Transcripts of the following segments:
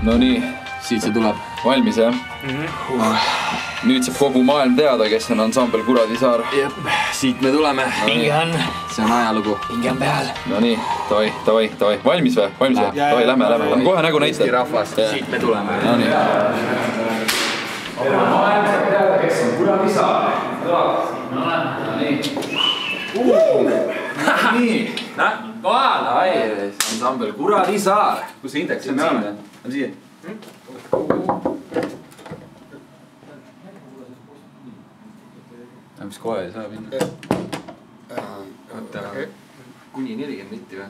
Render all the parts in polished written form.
No nii, siit see tuleb. Valmis, jah? Nüüd saab kogu maailm teada, kes on ansambel Kuradisaar. Jep, siit me tuleme. Pinge on. See on ajalugu. Pinge on peal. No nii, davai. Valmis või? Davai, lähme. Kohe nägu näita. Eesti rahvas, siit me tuleme. No nii. Maailm saab teada, kes on Kuradisaar. Nii. Kohal, ansambel Kuradisaar. Kus see indeks on? On siia? Mis kohe ei saa minna? Oota, kuni 40 mitti või?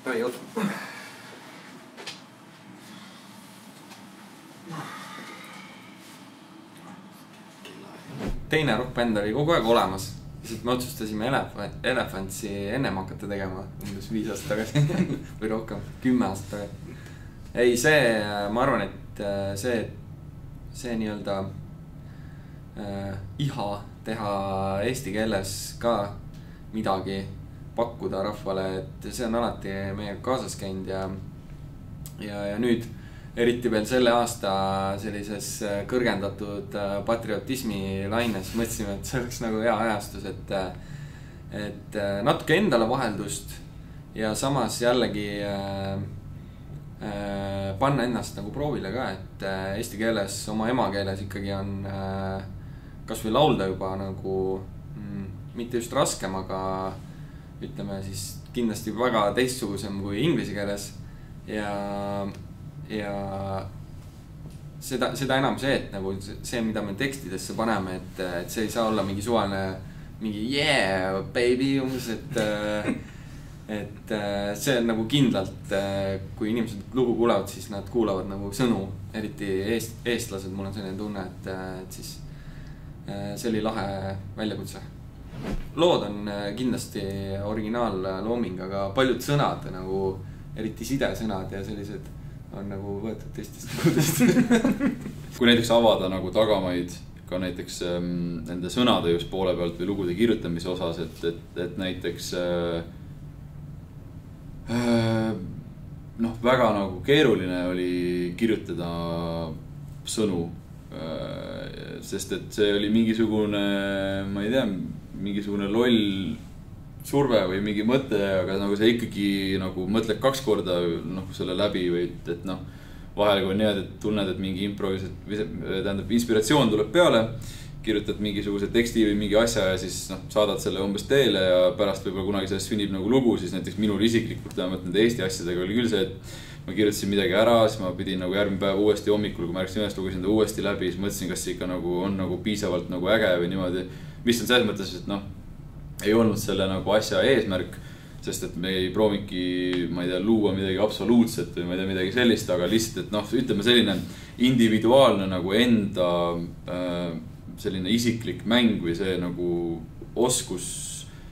Toi, oot. Teine rockbänd oli kogu aeg olemas. Siis me otsustasime Elefantsi ennem hakata tegema, umbes 5 aastat tagasi või rohkem, 10 aastat tagasi. Ei, see, ma arvan, et see nii-öelda iha teha eesti keeles ka midagi pakkuda rahvale, et see on alati meie kaasas käinud ja nüüd eriti veel selle aasta sellises kõrgendatud patriotismi laines mõtlesime, et see oleks nagu hea ajastus, et natuke endale vaheldust ja samas jällegi panna ennast nagu proovile ka, et eesti keeles, oma emakeeles ikkagi on kas või laulda juba nagu mitte just raskem, aga ütleme siis kindlasti väga teistsugusem kui inglise keeles ja seda enam see, et nagu see, mida me tekstidesse paneme, et see ei saa olla mingi suvaline mingi yeah, baby umbes, et see on nagu kindlalt, kui inimesed lugu kuulevad, siis nad kuulavad nagu sõnu, eriti eestlased, mul on selline tunne, et siis see oli lahe väljakutse. Lood on kindlasti originaallooming, aga paljud sõnad nagu, eriti sidesõnad ja sellised on nagu võetud teistest kudest. Kui näiteks avada nagu tagamaid ka näiteks nende sõnade just poole pealt või lugude kirjutamise osas, et näiteks väga nagu keeruline oli kirjutada sõnu, sest et see oli mingisugune, ma ei tea, mingisugune loll surve või mingi mõte, aga nagu see ikkagi nagu mõtled 2 korda selle läbi või et vahel kui on nii, et tunned, et mingi inspiratsioon tuleb peale, kirjutad mingisuguse teksti või mingi asja ja siis saadad selle umbes teele ja pärast võib-olla kunagi sellest sünnib nagu lugu, siis näiteks minul isiklikult vähemalt nende Eesti asjadega oli küll see, et ma kirjutasin midagi ära, siis ma pidin nagu järgmine päev uuesti hommikul, kui ma ärksin üles, lugesin ta uuesti läbi, siis mõtlesin, kas see ikka nagu on nagu piisavalt nagu äge või niimoodi, mis on selles mõttes, et ei olnud selle nagu asja eesmärk, sest et me ei prooviki, ma ei tea, luua midagi absoluutset või ma ei tea midagi sellist, aga lihtsalt, et ütleme selline individuaalne nagu enda selline isiklik mäng või see nagu oskus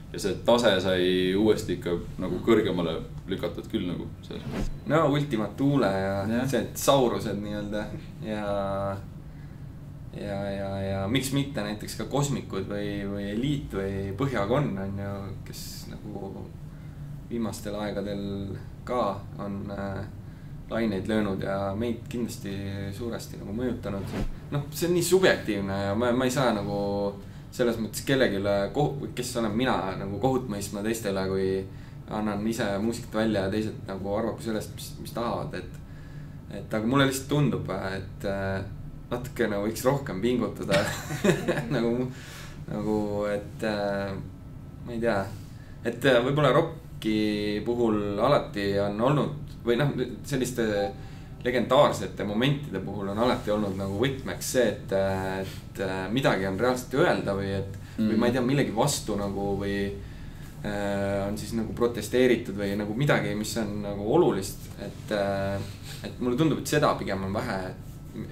ja see tase sai uuesti ikka nagu kõrgemale lükatud küll nagu selles. No Ultima Thule ja see Saurused nii-öelda ja miks mitte näiteks ka Kosmikud või Eliit või Põhjakonn on ju, kes nagu viimastel aegadel ka on laineid löönud ja meid kindlasti suuresti nagu mõjutanud. See on nii subjektiivne ja ma ei saa nagu selles mõttes kellegile, kes olen mina nagu kohut mõistma teistele, kui annan ise muusikat välja ja teised nagu arvaku sellest, mis tahavad, aga mulle lihtsalt tundub, et natuke nagu võiks rohkem pingutada nagu, et ma ei tea, et võibolla rocki puhul alati on olnud või selliste legendaarsete momentide puhul on alati olnud nagu võtmeks see, et midagi on reaalselt öelda või või ma ei tea, millegi vastu nagu või on siis nagu protesteeritud või nagu midagi, mis on nagu olulist, et mulle tundub, et seda pigem on vähe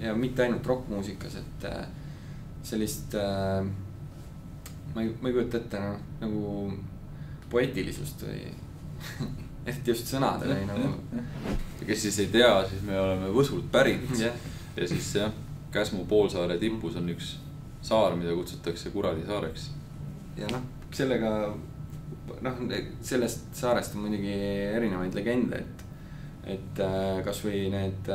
ja mitte ainult rockmuusikas, et sellist ma ei kujuta ette nagu poeetilisust või ehti just sõnade või nagu. Ja kes siis ei tea, siis me oleme Võsult pärit ja siis Käsmu poolsaare tipus on üks saar, mida kutsutakse Kuradisaareks. Ja sellega, sellest saarest on muidugi erinevaid legende, et kas või need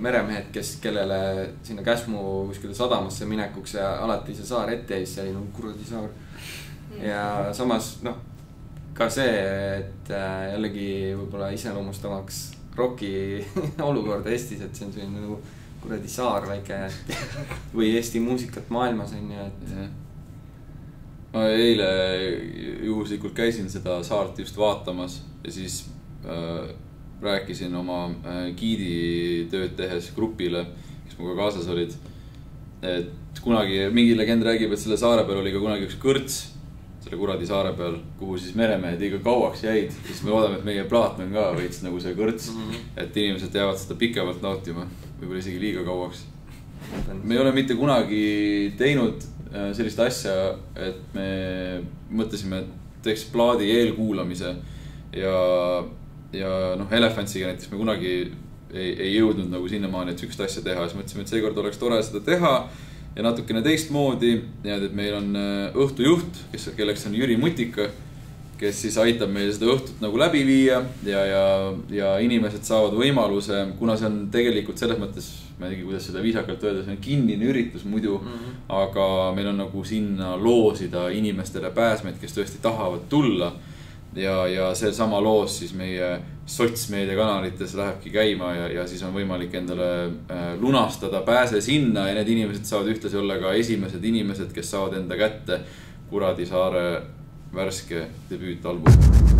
meremehed, kellele sinna Käsmu kuskile sadamasse minekuks ja alati see saar ette jäis, see oli nagu kuradi saar. Ja samas, noh, ka see, et jällegi võibolla iseloomustamaks roki olukorda Eestis, et see on selline nagu kuradi saar väike või Eesti muusikat maailmas on ju, et. Ma eile juhuslikult käisin seda saart just vaatamas ja siis rääkisin oma giidi tööd tehes grupile, kes muga kaasas olid. Et kunagi mingi legend räägib, et selle saare peal oli ka kunagi üks kõrts, selle kuradi saare peal, kuhu siis meremehed liiga kauaks jäid. Siis me loodame, et meie plaatmen ka veits nagu see kõrts, et inimesed jäävad seda pikemalt nautima, võib-olla isegi liiga kauaks. Me ei ole mitte kunagi teinud sellist asja, et me mõtlesime, et teeks plaadi eelkuulamise ja noh, Elephantsiga näiteks me kunagi ei jõudnud nagu sinnamaani, et sükst asja teha. Siis mõtlesime, et seekord oleks tore seda teha ja natukene teistmoodi. Ja et meil on õhtujuht, kelleks on Jüri Mutika, kes siis aitab meil seda õhtut nagu läbi viia ja inimesed saavad võimaluse, kuna see on tegelikult selles mõttes, ma ei tea, kuidas seda viisakalt öelda, see on kinnine üritus muidu, aga meil on nagu sinna loosida inimestele pääsmeid, kes tõesti tahavad tulla ja see sama loos siis meie sotsmeediakanalites lähebki käima ja siis on võimalik endale lunastada pääse sinna ja need inimesed saavad ühtlasi olla ka esimesed inimesed, kes saavad enda kätte Kuradi Saare värske debüütalbum.